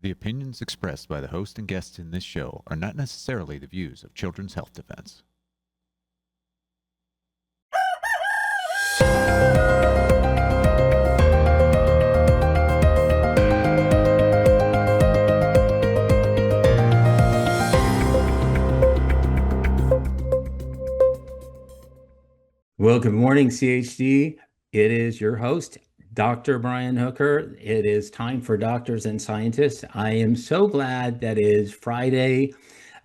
The opinions expressed by the host and guests in this show are not necessarily the views of Children's Health Defense. Well, good morning, CHD. It is your host, Dr. Brian Hooker. It is time for Doctors and Scientists. I am so glad that it is Friday,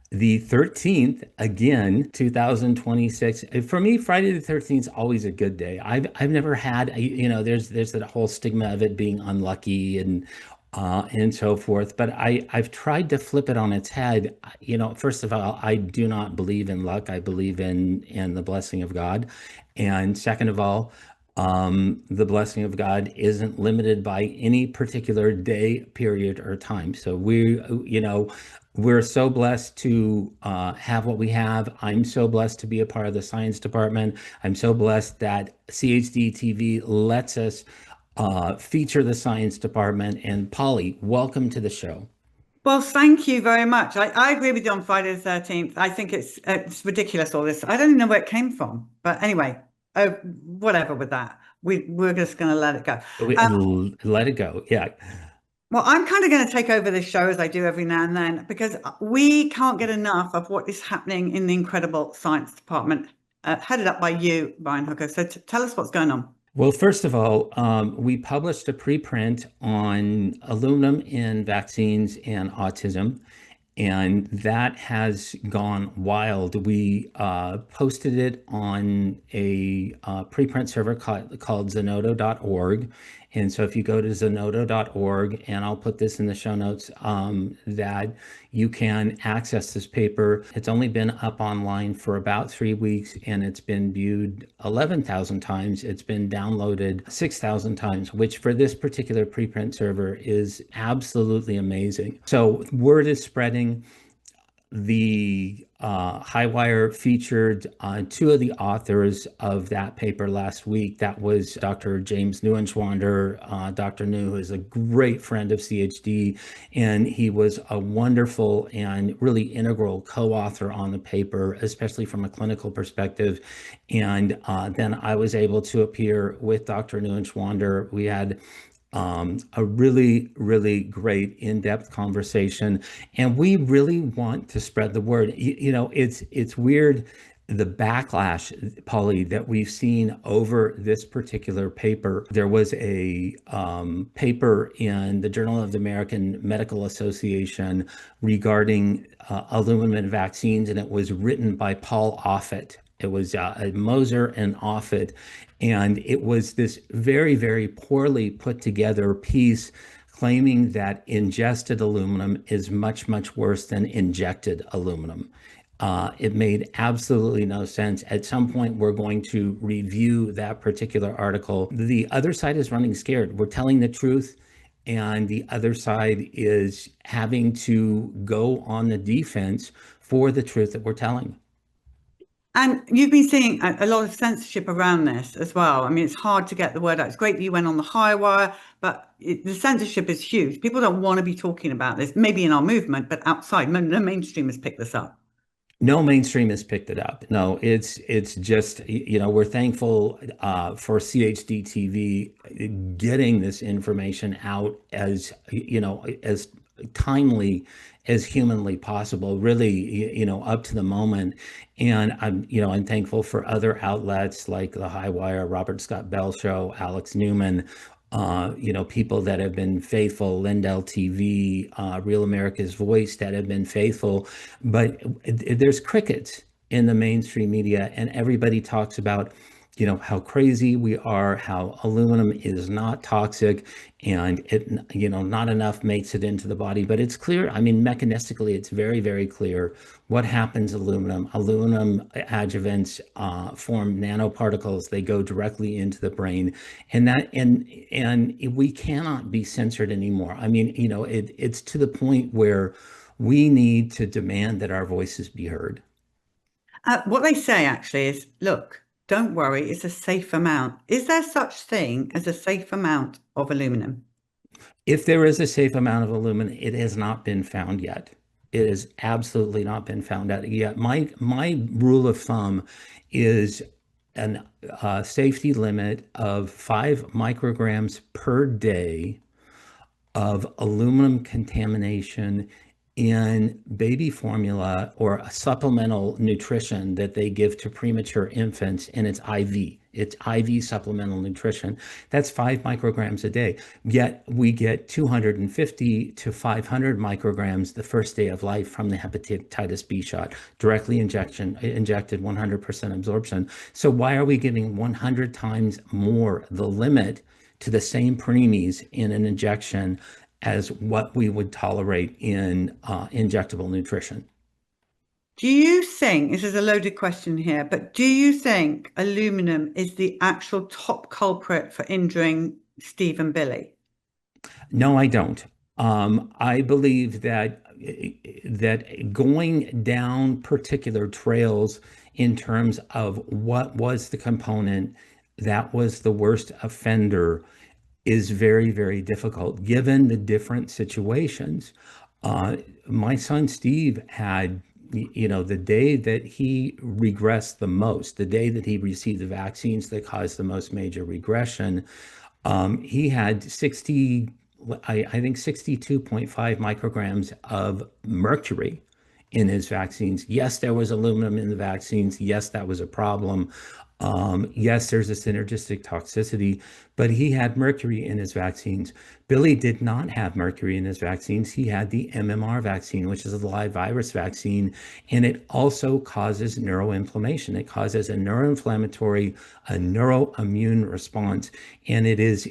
the 13th, again, 2026. For me, Friday the 13th is always a good day. I've never had, there's that whole stigma of it being unlucky and so forth. But I've tried to flip it on its head. First of all, I do not believe in luck. I believe in the blessing of God. And second of all, the blessing of God isn't limited by any particular day, period, or time. So we're so blessed to have what we have. I'm so blessed to be a part of the science department. I'm so blessed that CHD TV lets us feature the science department. And Polly, welcome to the show. Well, thank you very much. I agree with you on Friday the 13th. I think it's ridiculous, all this. I don't even know where it came from. But anyway, whatever with that. We're just going to let it go. Let it go, yeah. Well, I'm kind of going to take over this show as I do every now and then, because we can't get enough of what is happening in the incredible science department, headed up by you, Brian Hooker. So tell us what's going on. Well, first of all, we published a preprint on aluminum in vaccines and autism, and that has gone wild. We posted it on a preprint server called zenodo.org. And so if you go to zenodo.org, and I'll put this in the show notes, that you can access this paper. It's only been up online for about 3 weeks, and it's been viewed 11,000 times. It's been downloaded 6,000 times, which for this particular preprint server is absolutely amazing. So word is spreading. The Highwire featured two of the authors of that paper last week. That was Dr. James Neuenschwander. Dr. New is a great friend of CHD, and he was a wonderful and really integral co-author on the paper, especially from a clinical perspective. And then I was able to appear with Dr. Neuenschwander. We had a really, really great in-depth conversation, and we really want to spread the word. It's weird, the backlash, Polly, that we've seen over this particular paper. There was a paper in the Journal of the American Medical Association regarding aluminum vaccines, and it was written by Paul Offit. It was Moser and Offit, and it was this very, very poorly put together piece claiming that ingested aluminum is much, much worse than injected aluminum. It made absolutely no sense. At some point, we're going to review that particular article. The other side is running scared. We're telling the truth, and the other side is having to go on the defense for the truth that we're telling. And you've been seeing a lot of censorship around this as well. I mean, it's hard to get the word out. It's great that you went on the Highwire, but the censorship is huge. People don't want to be talking about this, maybe in our movement, but outside. No mainstream has picked this up. No mainstream has picked it up. No, it's just, we're thankful for CHD TV getting this information out as timely as humanly possible, really, up to the moment. And I'm thankful for other outlets like the Highwire, Robert Scott Bell Show, Alex Newman, people that have been faithful, Lindell TV, Real America's Voice that have been faithful. But there's crickets in the mainstream media, and everybody talks about how crazy we are, how aluminum is not toxic, and it, not enough makes it into the body. But it's clear, I mean, mechanistically, it's very, very clear what happens. Aluminum adjuvants form nanoparticles. They go directly into the brain, and we cannot be censored anymore. I mean, it's to the point where we need to demand that our voices be heard. What they say actually is, look, don't worry, it's a safe amount. Is there such thing as a safe amount of aluminum? If there is a safe amount of aluminum, it has not been found yet. It has absolutely not been found out yet. My rule of thumb is an safety limit of 5 micrograms per day of aluminum contamination in baby formula or a supplemental nutrition that they give to premature infants, and it's IV. It's IV supplemental nutrition. That's 5 micrograms a day. Yet we get 250 to 500 micrograms the first day of life from the hepatitis B shot, directly injected 100% absorption. So why are we giving 100 times more, the limit, to the same preemies in an injection as what we would tolerate in injectable nutrition? Do you think, this is a loaded question here, but do you think aluminum is the actual top culprit for injuring Steve and Billy? No, I don't. I believe that going down particular trails in terms of what was the component that was the worst offender is very, very difficult given the different situations. My son Steve had, the day that he regressed the most, the day that he received the vaccines that caused the most major regression, he had I think 62.5 micrograms of mercury in his vaccines. Yes, there was aluminum in the vaccines. Yes, that was a problem. Yes, there's a synergistic toxicity, but he had mercury in his vaccines. Billy did not have mercury in his vaccines. He had the MMR vaccine, which is a live virus vaccine, and it also causes neuroinflammation. It causes a neuroinflammatory, a neuroimmune response. And it is,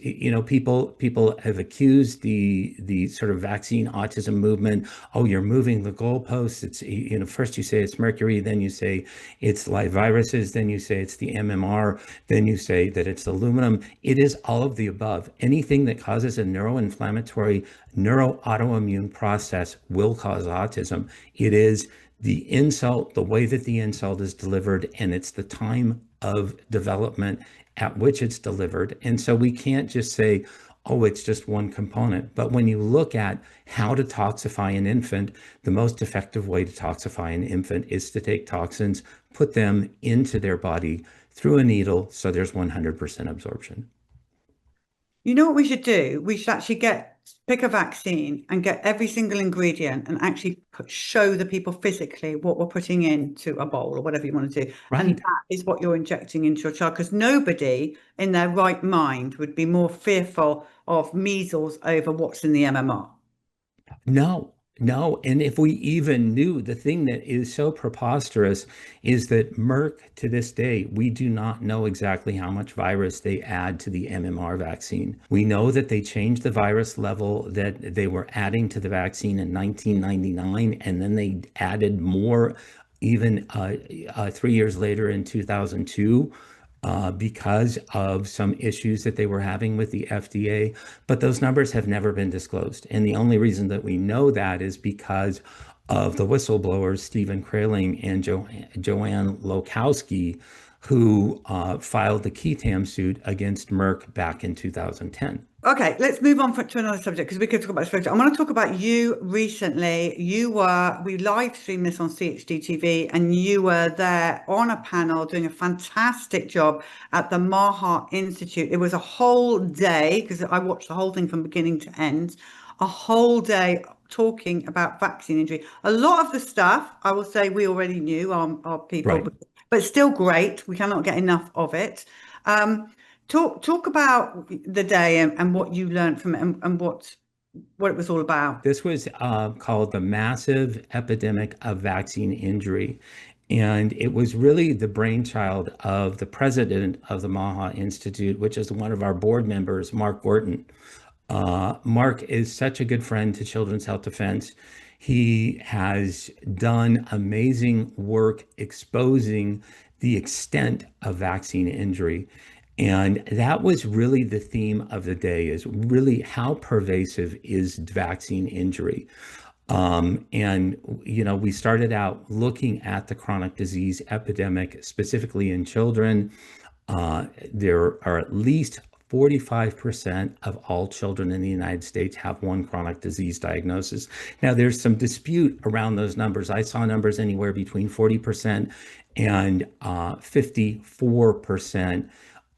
people have accused the sort of vaccine autism movement. Oh, you're moving the goalposts. It's, first you say it's mercury, then you say it's live viruses, then you say it's the MMR, then you say that it's aluminum. It is all of the above. Anything that causes a neuroinflammatory, neuroautoimmune process will cause autism. It is the insult, the way that the insult is delivered, and it's the time of development at which it's delivered. And so we can't just say, oh, it's just one component. But when you look at how to toxify an infant, the most effective way to toxify an infant is to take toxins, put them into their body through a needle, so there's 100% absorption. You know what we should do? We should actually pick a vaccine and get every single ingredient and actually show the people physically what we're putting into a bowl or whatever you want to do. Right. And that is what you're injecting into your child, because nobody in their right mind would be more fearful of measles over what's in the MMR. No. And if we even knew, the thing that is so preposterous is that Merck, to this day, we do not know exactly how much virus they add to the MMR vaccine. We know that they changed the virus level that they were adding to the vaccine in 1999, and then they added more even 3 years later in 2002. Because of some issues that they were having with the FDA, but those numbers have never been disclosed. And the only reason that we know that is because of the whistleblowers, Stephen Kraling and Joanne Lokowski, who filed the Ketam suit against Merck back in 2010. Okay, let's move on to another subject, because we could talk about this. I want to talk about you recently. We live streamed this on CHD TV, and you were there on a panel doing a fantastic job at the MAHA Institute. It was a whole day, because I watched the whole thing from beginning to end, a whole day talking about vaccine injury. A lot of the stuff, I will say, we already knew, our people, Right. but still great. We cannot get enough of it. Talk about the day and what you learned from it and what it was all about. This was called the Massive Epidemic of Vaccine Injury. And it was really the brainchild of the president of the MAHA Institute, which is one of our board members, Mark Gorton. Mark is such a good friend to Children's Health Defense. He has done amazing work exposing the extent of vaccine injury. And that was really the theme of the day, is really how pervasive is vaccine injury. And, we started out looking at the chronic disease epidemic, specifically in children. There are at least 45% of all children in the United States have one chronic disease diagnosis. Now, there's some dispute around those numbers. I saw numbers anywhere between 40% and 54%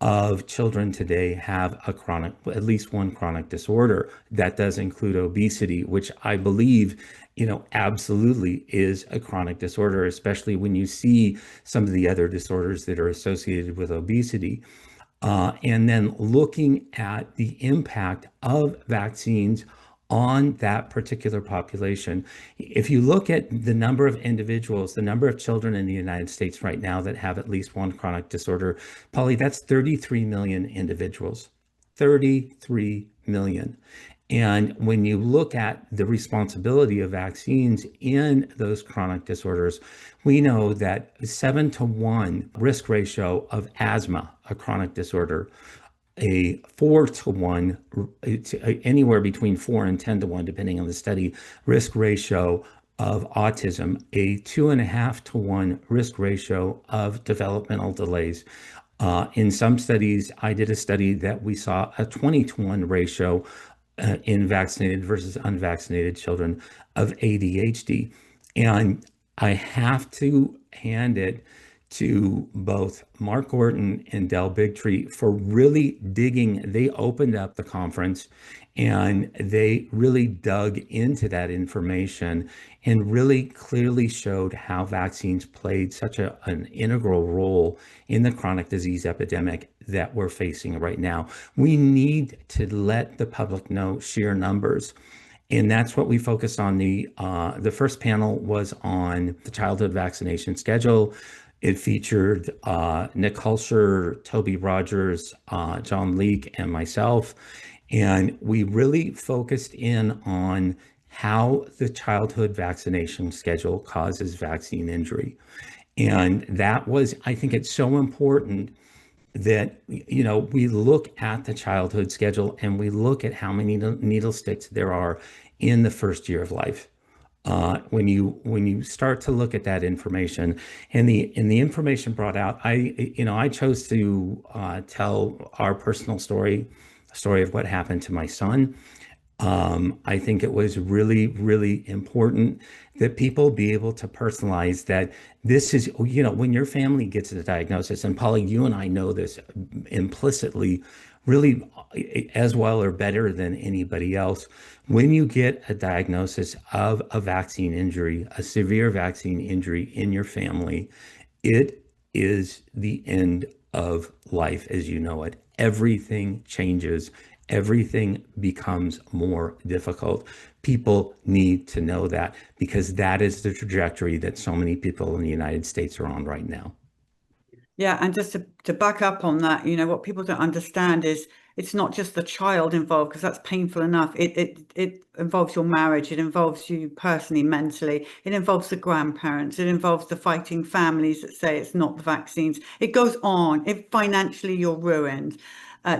of children today have at least one chronic disorder. That does include obesity, which I believe, absolutely is a chronic disorder, especially when you see some of the other disorders that are associated with obesity. And then looking at the impact of vaccines on that particular population. If you look at the number of individuals, the number of children in the United States right now that have at least one chronic disorder, Polly, that's 33 million individuals. 33 million. And when you look at the responsibility of vaccines in those chronic disorders, we know that 7-to-1 risk ratio of asthma, a chronic disorder, a 4-to-1, anywhere between 4 and 10-to-1, depending on the study, risk ratio of autism, a 2.5-to-1 risk ratio of developmental delays. In some studies, I did a study that we saw a 20-to-1 ratio in vaccinated versus unvaccinated children of ADHD. And I have to hand it to both Mark Gordon and Del Bigtree for really digging. They opened up the conference and they really dug into that information and really clearly showed how vaccines played such an integral role in the chronic disease epidemic that we're facing right now. We need to let the public know sheer numbers. And that's what we focused on. The first panel was on the childhood vaccination schedule. It featured Nick Hulsher, Toby Rogers, John Leake, and myself. And we really focused in on how the childhood vaccination schedule causes vaccine injury. And that was, I think it's so important that, we look at the childhood schedule and we look at how many needle sticks there are in the first year of life. When you start to look at that information and the information brought out, I chose to tell our personal story of what happened to my son. I think it was really, really important that people be able to personalize that this is, when your family gets a diagnosis, and Polly, you and I know this implicitly, really as well or better than anybody else. When you get a diagnosis of a vaccine injury, a severe vaccine injury in your family, it is the end of life as you know it. Everything changes. Everything becomes more difficult. People need to know that because that is the trajectory that so many people in the United States are on right now. Yeah, and just to back up on that, what people don't understand is it's not just the child involved, because that's painful enough. It involves your marriage, it involves you personally, mentally, it involves the grandparents, it involves the fighting families that say it's not the vaccines. It goes on. If financially you're ruined,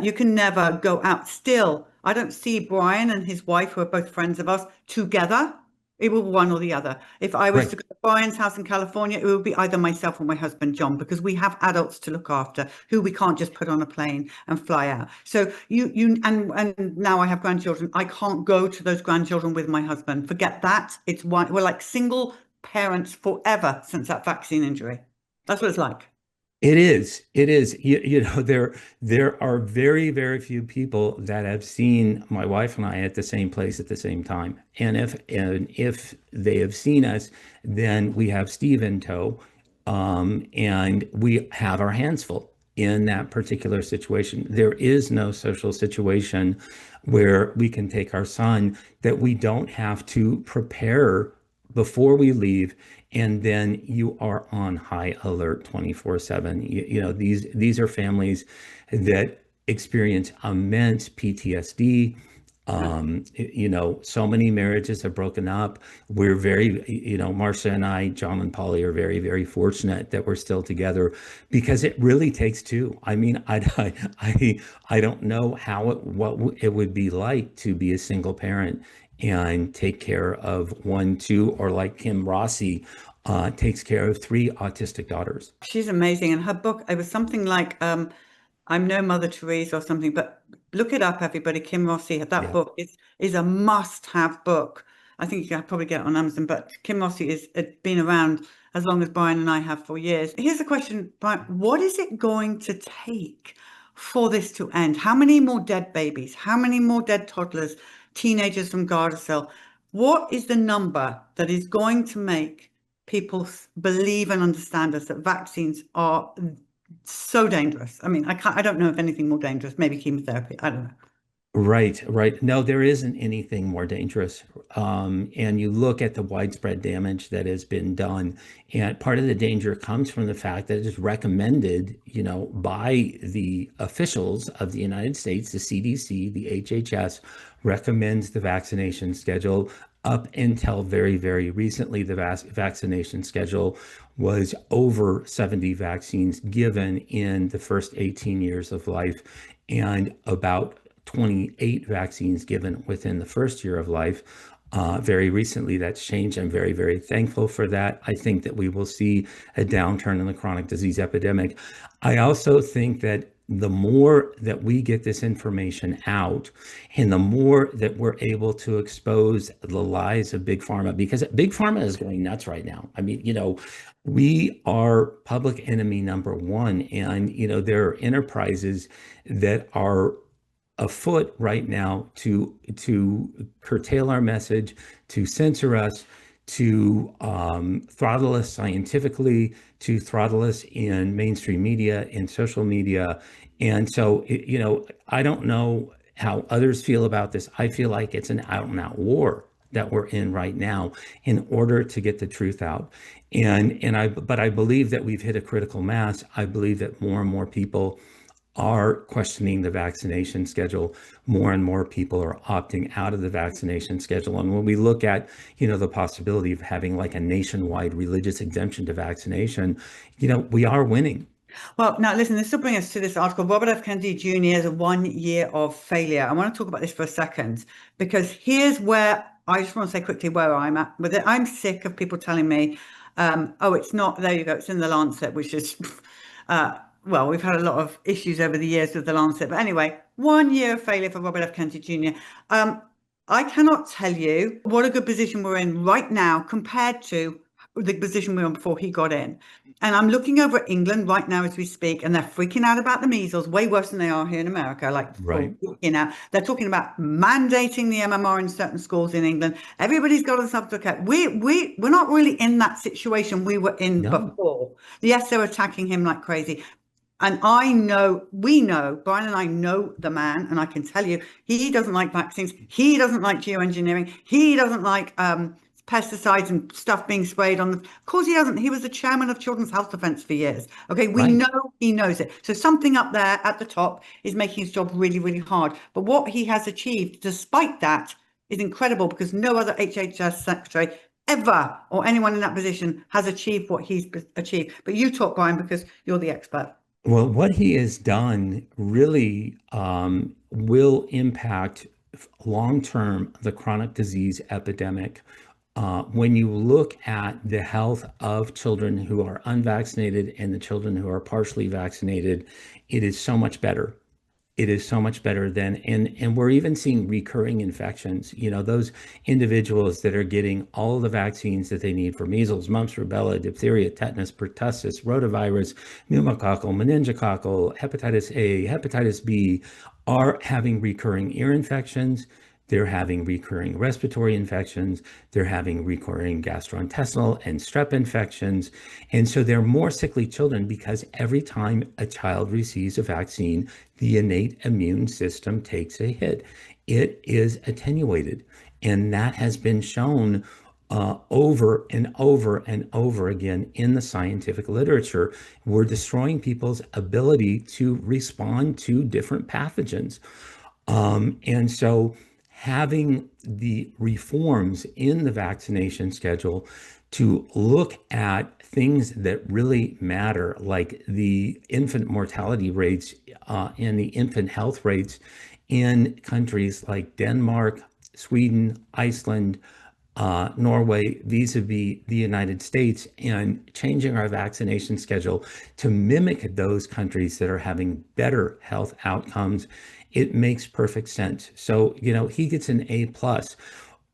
you can never go out. Still, I don't see Brian and his wife, who are both friends of us, together. It will be one or the other. If I was to go to Brian's house in California, it would be either myself or my husband, John, because we have adults to look after who we can't just put on a plane and fly out. So and now I have grandchildren. I can't go to those grandchildren with my husband. Forget that. We're like single parents forever since that vaccine injury. That's what it's like. It is. There are very, very few people that have seen my wife and I at the same place at the same time. And if they have seen us, then we have Steve in tow, and we have our hands full in that particular situation. There is no social situation where we can take our son that we don't have to prepare before we leave. And then you are on high alert 24/7. These are families that experience immense PTSD. So many marriages have broken up. We're very, Marcia and I, John and Polly, are very, very fortunate that we're still together because it really takes two. I mean, I don't know what it would be like to be a single parent and take care of 1, 2, or like Kim Rossi takes care of 3 autistic daughters. She's amazing. And her book, it was something like, I'm no Mother Teresa or something, but Look it up, everybody. Kim Rossi, that book is a must-have book. I think you can probably get it on Amazon, but Kim Rossi has been around as long as Brian and I have for years. Here's a question, Brian. What is it going to take for this to end? How many more dead babies? How many more dead toddlers, teenagers from Gardasil? What is the number that is going to make people believe and understand us that vaccines are so dangerous? I mean, I don't know of anything more dangerous. Maybe chemotherapy. I don't know. Right. No, there isn't anything more dangerous. And you look at the widespread damage that has been done, and part of the danger comes from the fact that it is recommended, by the officials of the United States, the CDC, the HHS recommends the vaccination schedule. Up until very, very recently, the vaccination schedule was over 70 vaccines given in the first 18 years of life, and about 28 vaccines given within the first year of life. Very recently, that's changed. I'm very, very thankful for that. I think that we will see a downturn in the chronic disease epidemic. I also think that the more that we get this information out and the more that we're able to expose the lies of Big Pharma, because Big Pharma is going nuts right now. I mean, we are public enemy number one, and, there are enterprises that are afoot right now to curtail our message, to censor us, to throttle us scientifically, to throttle us in mainstream media, in social media. And so, I don't know how others feel about this. I feel like it's an out and out war that we're in right now in order to get the truth out. But I believe that we've hit a critical mass. I believe that more and more people are questioning the vaccination schedule. More and more people are opting out of the vaccination schedule. And when we look at, the possibility of having like a nationwide religious exemption to vaccination, we are winning. Well, now listen, this will bring us to this article, Robert F. Kennedy Jr.'s 1 year of failure. I want to talk about this for a second, because here's where I just want to say quickly where I'm at with it. I'm sick of people telling me, it's not, there you go, it's in the Lancet, which is, well, we've had a lot of issues over the years with the Lancet. But anyway, 1 year of failure for Robert F. Kennedy Jr. I cannot tell you what a good position we're in right now compared to the position we were in before he got in. And I'm looking over at England right now as we speak, and they're freaking out about the measles, way worse than they are here in America. They're talking about mandating the MMR in certain schools in England. Everybody's got us up to account. We're not really in that situation we were in before. Yes, they're attacking him like crazy. And we know, Brian and I know the man, and I can tell you, he doesn't like vaccines. He doesn't like geoengineering. He doesn't like pesticides and stuff being sprayed on them. Of course he doesn't. He was the chairman of Children's Health Defense for years. Okay, we know he knows it. So something up there at the top is making his job really, really hard. But what he has achieved, despite that, is incredible, because no other HHS secretary ever, or anyone in that position, has achieved what he's achieved. But you talk, Brian, because you're the expert. Well, what he has done really will impact long-term the chronic disease epidemic. When you look at the health of children who are unvaccinated and the children who are partially vaccinated, it is so much better. It is so much better than, and we're even seeing recurring infections. Those individuals that are getting all of the vaccines that they need for measles, mumps, rubella, diphtheria, tetanus, pertussis, rotavirus, pneumococcal, meningococcal, hepatitis A, hepatitis B, are having recurring ear infections. They're having recurring respiratory infections. They're having recurring gastrointestinal and strep infections. And so they're more sickly children, because every time a child receives a vaccine, the innate immune system takes a hit. It is attenuated. And that has been shown over and over and over again in the scientific literature. We're destroying people's ability to respond to different pathogens. And so having the reforms in the vaccination schedule to look at things that really matter, like the infant mortality rates and the infant health rates in countries like Denmark, Sweden, Iceland, Norway vis-a-vis the United States and changing our vaccination schedule to mimic those countries that are having better health outcomes, it makes perfect sense. So, he gets an A plus.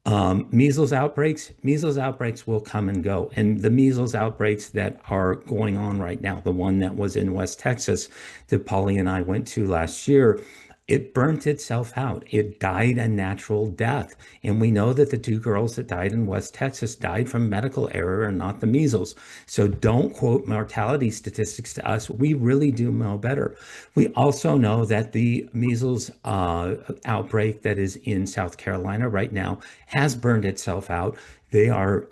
Measles outbreaks will come and go. And the measles outbreaks that are going on right now, the one that was in West Texas that Polly and I went to last year, it burnt itself out. It died a natural death. And we know that the two girls that died in West Texas died from medical error and not the measles. So don't quote mortality statistics to us. We really do know better. We also know that the measles outbreak that is in South Carolina right now has burned itself out. They are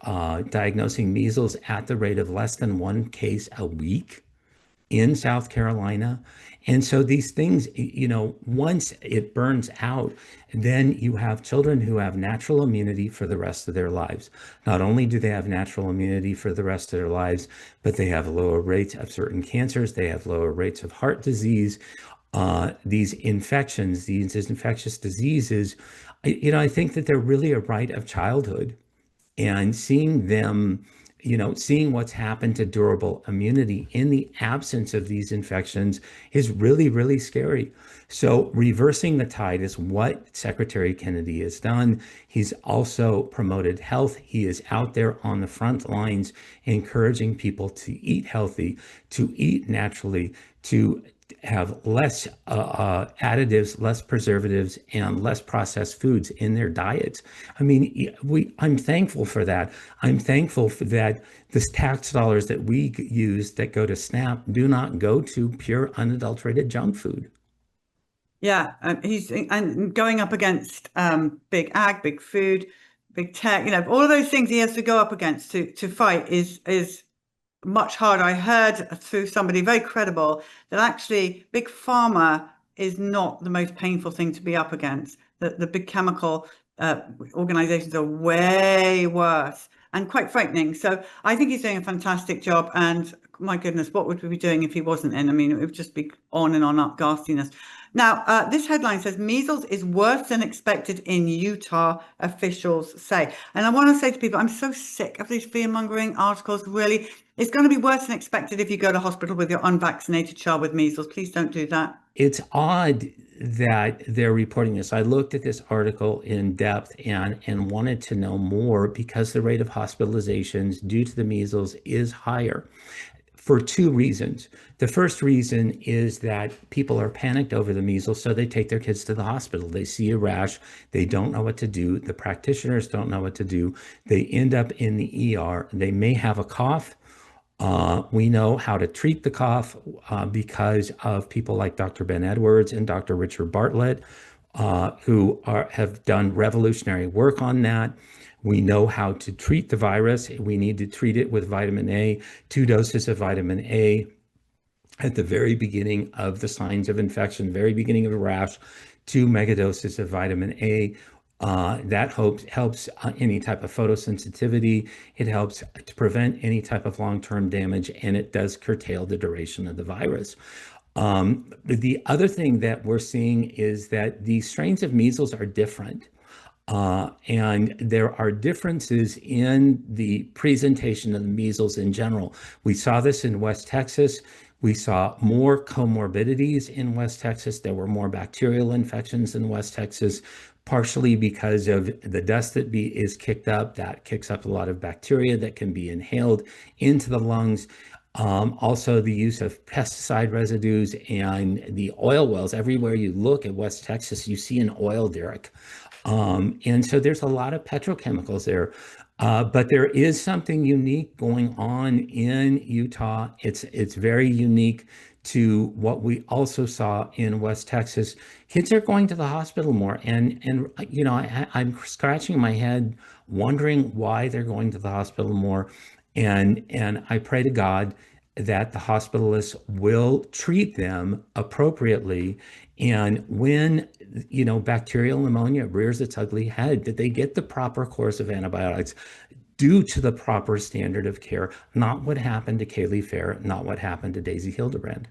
diagnosing measles at the rate of less than one case a week in South Carolina. And so these things, once it burns out, then you have children who have natural immunity for the rest of their lives. Not only do they have natural immunity for the rest of their lives, but they have lower rates of certain cancers. They have lower rates of heart disease. These infections, these infectious diseases, I think that they're really a rite of childhood. And seeing them, seeing what's happened to durable immunity in the absence of these infections is really, really scary. So reversing the tide is what Secretary Kennedy has done. He's also promoted health. He is out there on the front lines, encouraging people to eat healthy, to eat naturally, to have less additives, less preservatives, and less processed foods in their diets. I mean, I'm thankful for that. I'm thankful for that the tax dollars that we use that go to SNAP do not go to pure unadulterated junk food. Yeah, he's and going up against big ag, big food, big tech, all of those things he has to go up against to fight is much harder. I heard through somebody very credible that actually big pharma is not the most painful thing to be up against. The big chemical organizations are way worse and quite frightening. So I think he's doing a fantastic job. And my goodness, what would we be doing if he wasn't in? I mean, it would just be on and on up ghastliness. Now, this headline says measles is worse than expected in Utah, officials say. And I want to say to people, I'm so sick of these fear-mongering articles, really. It's going to be worse than expected if you go to hospital with your unvaccinated child with measles. Please don't do that. It's odd that they're reporting this. I looked at this article in depth and wanted to know more because the rate of hospitalizations due to the measles is higher for two reasons. The first reason is that people are panicked over the measles, so they take their kids to the hospital. They see a rash, they don't know what to do. The practitioners don't know what to do. They end up in the ER. They may have a cough. We know how to treat the cough because of people like Dr. Ben Edwards and Dr. Richard Bartlett, who have done revolutionary work on that. We know how to treat the virus. We need to treat it with vitamin A, 2 doses of vitamin A at the very beginning of the signs of infection, very beginning of a rash, 2 megadoses of vitamin A. That helps any type of photosensitivity. It helps to prevent any type of long-term damage, and it does curtail the duration of the virus. The other thing that we're seeing is that the strains of measles are different. And there are differences in the presentation of the measles in general. We saw this in West Texas. We saw more comorbidities in West Texas. There were more bacterial infections in West Texas, partially because of the dust that is kicked up. That kicks up a lot of bacteria that can be inhaled into the lungs. Also, the use of pesticide residues and the oil wells. Everywhere you look at West Texas, you see an oil derrick. And so there's a lot of petrochemicals there. But there is something unique going on in Utah. It's very unique to what we also saw in West Texas. Kids are going to the hospital more, and I'm scratching my head, wondering why they're going to the hospital more. And I pray to God that the hospitalists will treat them appropriately. And when, bacterial pneumonia rears its ugly head, that they get the proper course of antibiotics due to the proper standard of care, not what happened to Kaylee Fair, not what happened to Daisy Hildebrand.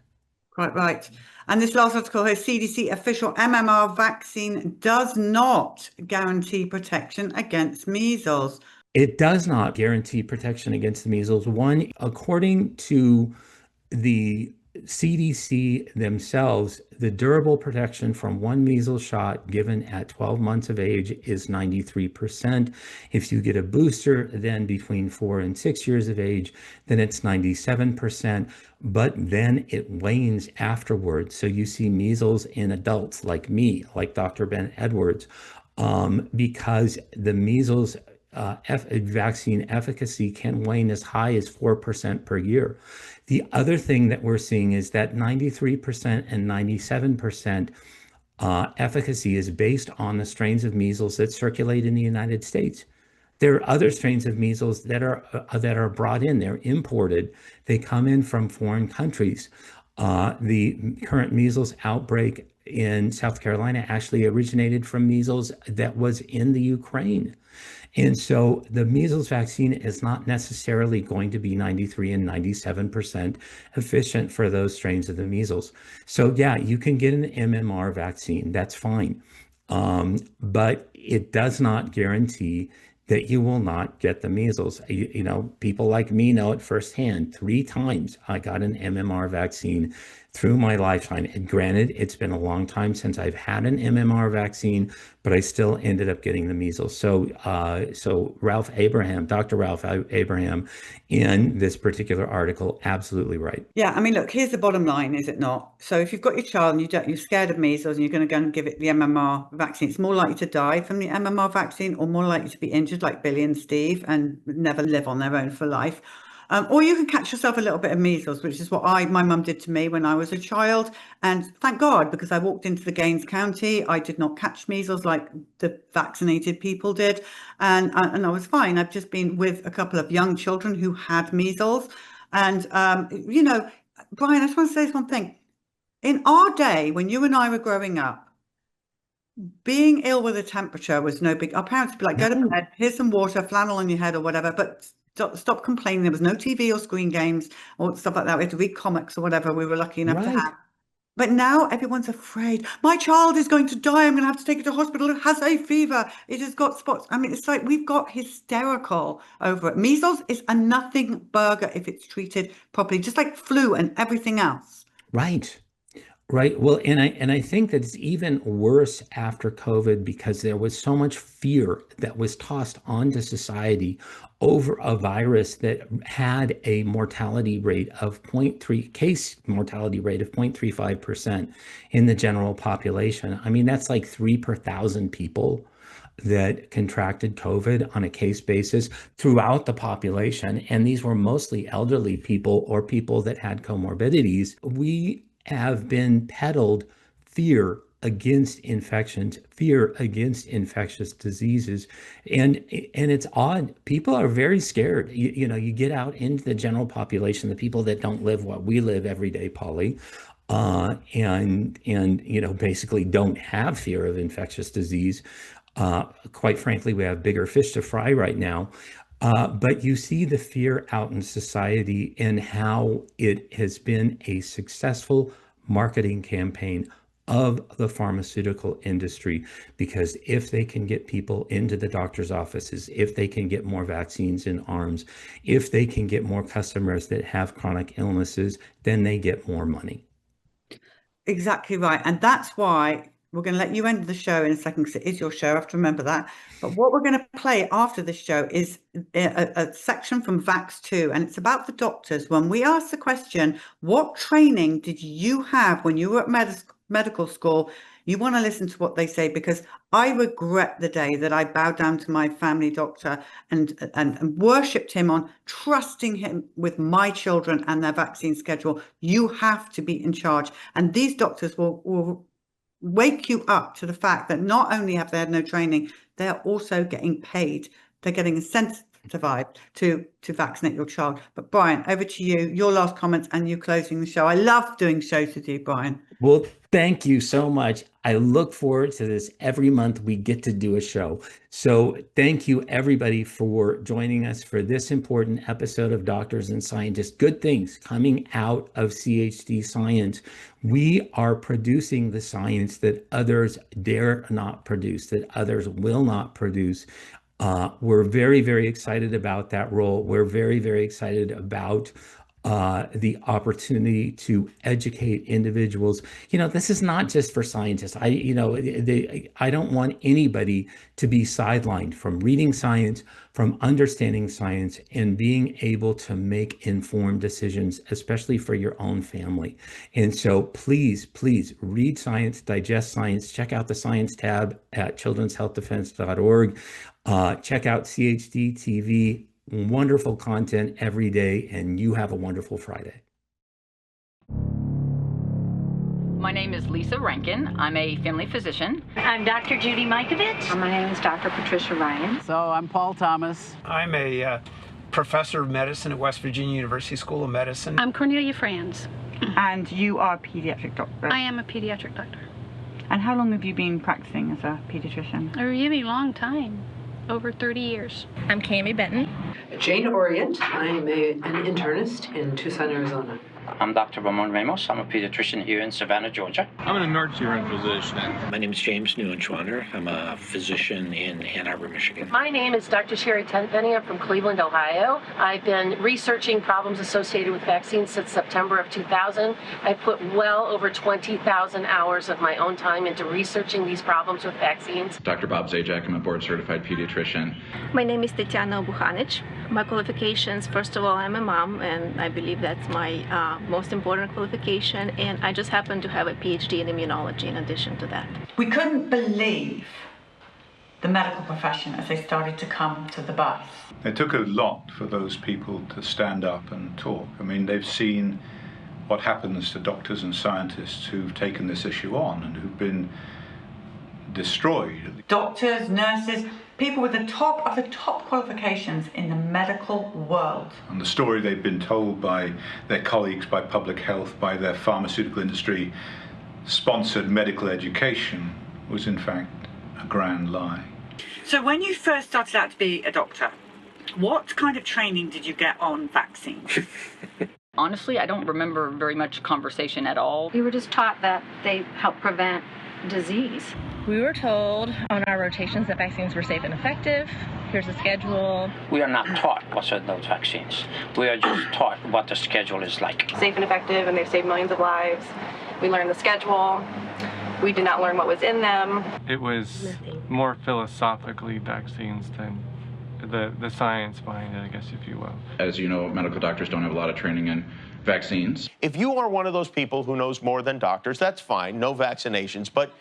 Quite right. And this last article here, CDC official MMR vaccine does not guarantee protection against measles. It does not guarantee protection against the measles. One, according to the CDC themselves, the durable protection from one measles shot given at 12 months of age is 93%. If you get a booster, then between 4 and 6 years of age, then it's 97%. But then it wanes afterwards. So you see measles in adults like me, like Dr. Ben Edwards, because the measles vaccine efficacy can wane as high as 4% per year. The other thing that we're seeing is that 93% and 97% efficacy is based on the strains of measles that circulate in the United States. There are other strains of measles that are brought in. They're imported. They come in from foreign countries. The current measles outbreak in South Carolina actually originated from measles that was in the Ukraine. And so the measles vaccine is not necessarily going to be 93 and 97% efficient for those strains of the measles. So yeah, you can get an MMR vaccine, that's fine. But it does not guarantee that you will not get the measles. You know, people like me know it firsthand. 3 times I got an MMR vaccine through my lifetime. And granted, it's been a long time since I've had an MMR vaccine, but I still ended up getting the measles. So, Ralph Abraham, Dr. Ralph Abraham, in this particular article, absolutely right. Yeah, I mean, look, here's the bottom line, is it not? So if you've got your child and you're scared of measles and you're going to go and give it the MMR vaccine, it's more likely to die from the MMR vaccine or more likely to be injured like Billy and Steve and never live on their own for life. Or you can catch yourself a little bit of measles, which is what my mum did to me when I was a child. And thank God, because I walked into the Gaines County, I did not catch measles like the vaccinated people did. And I was fine. I've just been with a couple of young children who had measles. And, you know, Brian, I just want to say this one thing. In our day, when you and I were growing up, being ill with a temperature was no big. Our parents would be like, go to bed, here's some water, flannel on your head or whatever, but stop complaining. There was no TV or screen games or stuff like that. We had to read comics or whatever we were lucky enough to have. But now everyone's afraid. My child is going to die. I'm going to have to take it to hospital. It has a fever. It has got spots. I mean, it's like we've got hysterical over it. Measles is a nothing burger if it's treated properly, just like flu and everything else. Right. Right. Well, and I think that it's even worse after COVID because there was so much fear that was tossed onto society over a virus that had a mortality rate of 0.3 case mortality rate of 0.35% in the general population. I mean, that's like 3 per 1,000 people that contracted COVID on a case basis throughout the population. And these were mostly elderly people or people that had comorbidities. We have been peddled fear against infections, fear against infectious diseases. And it's odd. People are very scared. You know, you get out into the general population, the people that don't live what we live every day, Polly, and you know, basically don't have fear of infectious disease. Quite frankly, we have bigger fish to fry right now. But you see the fear out in society and how it has been a successful marketing campaign of the pharmaceutical industry, because if they can get people into the doctor's offices, if they can get more vaccines in arms, if they can get more customers that have chronic illnesses, then they get more money. Exactly right. And that's why we're going to let you end the show in a second because it is your show. I have to remember that. But what we're going to play after the show is a section from Vaxxed II, and it's about the doctors. When we ask the question, what training did you have when you were at medical school? You want to listen to what they say, because I regret the day that I bowed down to my family doctor and worshipped him on trusting him with my children and their vaccine schedule. You have to be in charge. And these doctors will wake you up to the fact that not only have they had no training, they're also getting paid. They're getting incentivized to vaccinate your child. But Brian, over to you, your last comments and you closing the show. I love doing shows with you, Brian. Well, thank you so much. I look forward to this every month we get to do a show. So thank you everybody for joining us for this important episode of Doctors and Scientists. Good things coming out of CHD Science. We are producing the science that others dare not produce, that others will not produce. We're very, very excited about that role. We're very, very excited about the opportunity to educate individuals. This is not just for scientists. I don't want anybody to be sidelined from reading science, from understanding science, and being able to make informed decisions, especially for your own family. And so please, please read science, digest science, check out the science tab at childrenshealthdefense.org. Check out CHD TV. Wonderful content every day, and you have a wonderful Friday. My name is Lisa Rankin. I'm a family physician. I'm Dr. Judy Mikovich. My name is Dr. Patricia Ryan. So I'm Paul Thomas. I'm a professor of medicine at West Virginia University School of Medicine. I'm Cornelia Franz. And you are a pediatric doctor? I am a pediatric doctor. And how long have you been practicing as a pediatrician? A really long time. Over 30 years. I'm Cami Benton. Jane Orient. I'm an internist in Tucson, Arizona. I'm Dr. Ramon Ramos. I'm a pediatrician here in Savannah, Georgia. I'm an emergency room physician. My name is James Neuenschwander. I'm a physician in Ann Arbor, Michigan. My name is Dr. Sherry Tenpenny. I'm from Cleveland, Ohio. I've been researching problems associated with vaccines since September of 2000. I put well over 20,000 hours of my own time into researching these problems with vaccines. Dr. Bob Zajac. I'm a board-certified pediatrician. My name is Tatiana Buhanic. My qualifications, first of all, I'm a mom, and I believe that's my most important qualification, and I just happen to have a Ph.D. in immunology in addition to that. We couldn't believe the medical profession as they started to come to the bus. It took a lot for those people to stand up and talk. I mean, they've seen what happens to doctors and scientists who've taken this issue on and who've been destroyed. Doctors, nurses, people with the top of the top qualifications in the medical world. And the story they've been told by their colleagues, by public health, by their pharmaceutical industry sponsored medical education was in fact a grand lie. So when you first started out to be a doctor, what kind of training did you get on vaccines? Honestly, I don't remember very much conversation at all. We were just taught that they help prevent disease. We were told on our rotations that vaccines were safe and effective. Here's a schedule. We are not taught what's in those vaccines. We are just taught what the schedule is like. Safe and effective, and they've saved millions of lives. We learned the schedule. We did not learn what was in them. It was more philosophically vaccines than the science behind it, I guess, if you will. As you know, medical doctors don't have a lot of training in vaccines. If you are one of those people who knows more than doctors, that's fine, no vaccinations, but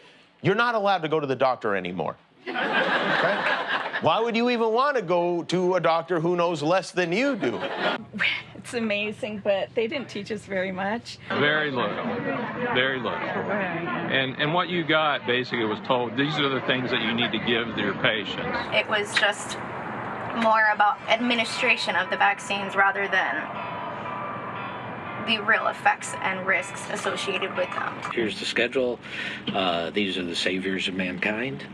you're not allowed to go to the doctor anymore. Okay? Why would you even want to go to a doctor who knows less than you do? It's amazing, but they didn't teach us very much. Very little. Very little. And what you got basically was told, these are the things that you need to give to your patients. It was just more about administration of the vaccines rather than the real effects and risks associated with them. Here's the schedule. These are the saviors of mankind.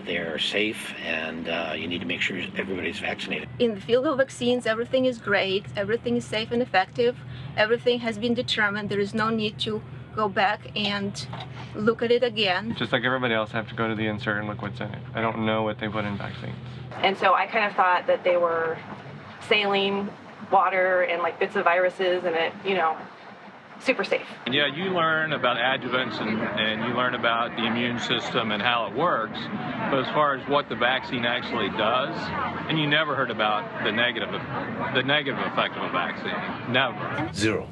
They're safe, and you need to make sure everybody's vaccinated. In the field of vaccines, everything is great, everything is safe and effective, everything has been determined. There is no need to go back and look at it again. Just like everybody else, I have to go to the insert and look what's in it. I don't know what they put in vaccines. And so I kind of thought that they were saline water and like bits of viruses and it, super safe. And yeah, you learn about adjuvants and you learn about the immune system and how it works, but as far as what the vaccine actually does, and you never heard about the negative effect of a vaccine. Never. Zero.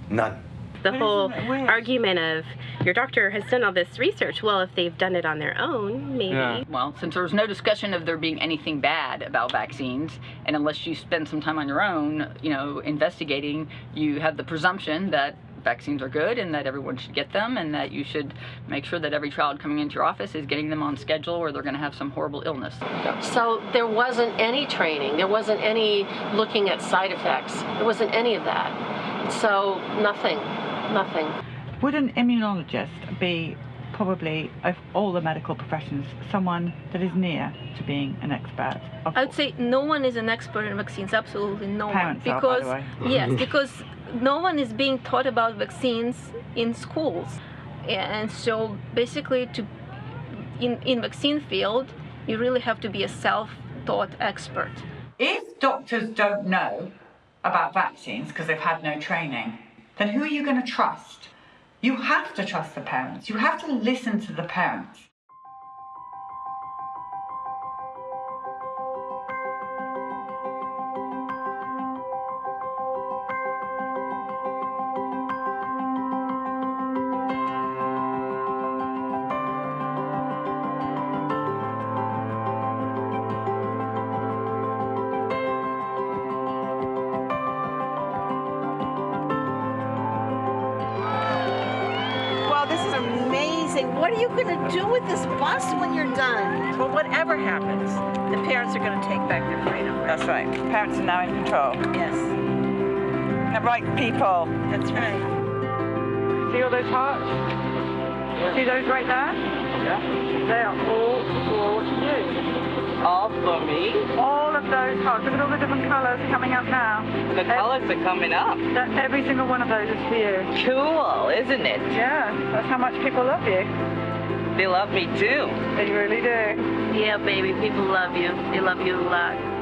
None. The whole argument of your doctor has done all this research. Well, if they've done it on their own, maybe. Yeah. Well, since there was no discussion of there being anything bad about vaccines, and unless you spend some time on your own, investigating, you have the presumption that vaccines are good and that everyone should get them and that you should make sure that every child coming into your office is getting them on schedule or they're going to have some horrible illness. So there wasn't any training. There wasn't any looking at side effects. There wasn't any of that. So nothing. Would an immunologist be probably, of all the medical professions, someone that is near to being an expert? I would say no one is an expert in vaccines, absolutely no Parents one. are, by the way. Yes, because no one is being taught about vaccines in schools. And so basically in vaccine field, you really have to be a self-taught expert. If doctors don't know about vaccines because they've had no training, then who are you going to trust? You have to trust the parents. You have to listen to the parents. What are you going to do with this bus when you're done? Well, whatever happens, the parents are going to take back their freedom. That's right. Parents are now in control. Yes. The right people. That's right. See all those hearts? See those right there? Yeah. They are all for you. All for me? All of those hearts. Look at all the different colours coming up now. The colours are coming up. Every single one of those is for you. Cool, isn't it? Yeah, that's how much people love you. They love me too. They really do. Yeah, baby, people love you. They love you a lot.